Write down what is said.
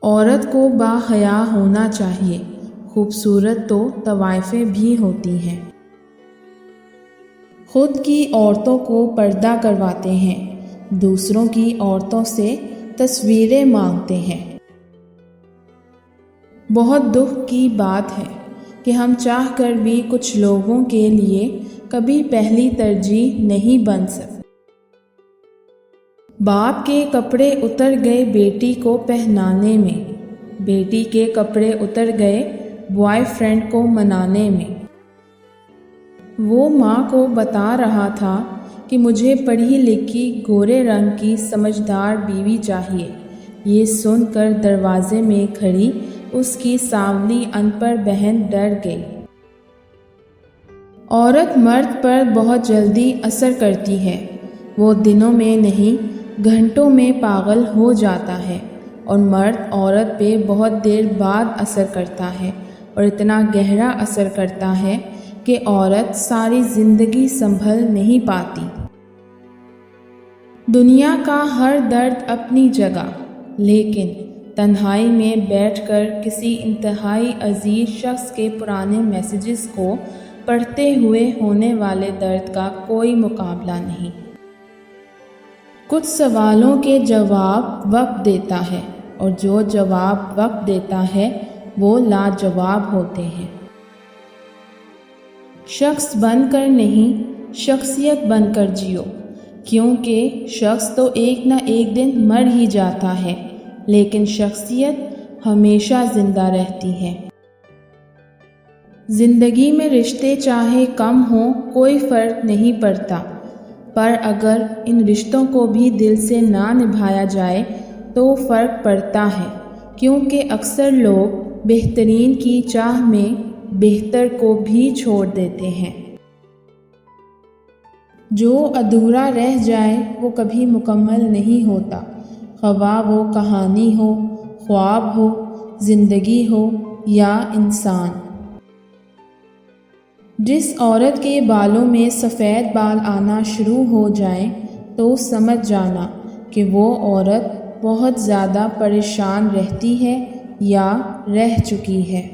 عورت کو باحیا ہونا چاہیے، خوبصورت تو طوائفیں بھی ہوتی ہیں۔ خود کی عورتوں کو پردہ کرواتے ہیں، دوسروں کی عورتوں سے تصویریں مانگتے ہیں۔ بہت دکھ کی بات ہے کہ ہم چاہ کر بھی کچھ لوگوں کے لیے کبھی پہلی ترجیح نہیں بن سکتے۔ باپ کے کپڑے اتر گئے بیٹی کو پہنانے میں، بیٹی کے کپڑے اتر گئے بوائے فرینڈ کو منانے میں۔ وہ ماں کو بتا رہا تھا کہ مجھے پڑھی لکھی گورے رنگ کی سمجھدار بیوی چاہیے، یہ سن کر دروازے میں کھڑی اس کی سانولی ان پڑھ بہن ڈر گئی۔ عورت مرد پر بہت جلدی اثر کرتی ہے، وہ دنوں میں نہیں گھنٹوں میں پاگل ہو جاتا ہے، اور مرد عورت پہ بہت دیر بعد اثر کرتا ہے، اور اتنا گہرا اثر کرتا ہے کہ عورت ساری زندگی سنبھل نہیں پاتی۔ دنیا کا ہر درد اپنی جگہ، لیکن تنہائی میں بیٹھ کر کسی انتہائی عزیز شخص کے پرانے میسیجز کو پڑھتے ہوئے ہونے والے درد کا کوئی مقابلہ نہیں۔ کچھ سوالوں کے جواب وقت دیتا ہے، اور جو جواب وقت دیتا ہے وہ لاجواب ہوتے ہیں۔ شخص بن کر نہیں، شخصیت بن کر جیو، کیونکہ شخص تو ایک نہ ایک دن مر ہی جاتا ہے، لیکن شخصیت ہمیشہ زندہ رہتی ہے۔ زندگی میں رشتے چاہے کم ہوں کوئی فرق نہیں پڑتا، پر اگر ان رشتوں کو بھی دل سے نہ نبھایا جائے تو فرق پڑتا ہے، کیونکہ اکثر لوگ بہترین کی چاہ میں بہتر کو بھی چھوڑ دیتے ہیں۔ جو ادھورا رہ جائے وہ کبھی مکمل نہیں ہوتا، خواہ وہ کہانی ہو، خواب ہو، زندگی ہو یا انسان۔ جس عورت کے بالوں میں سفید بال آنا شروع ہو جائیں تو سمجھ جانا کہ وہ عورت بہت زیادہ پریشان رہتی ہے یا رہ چکی ہے۔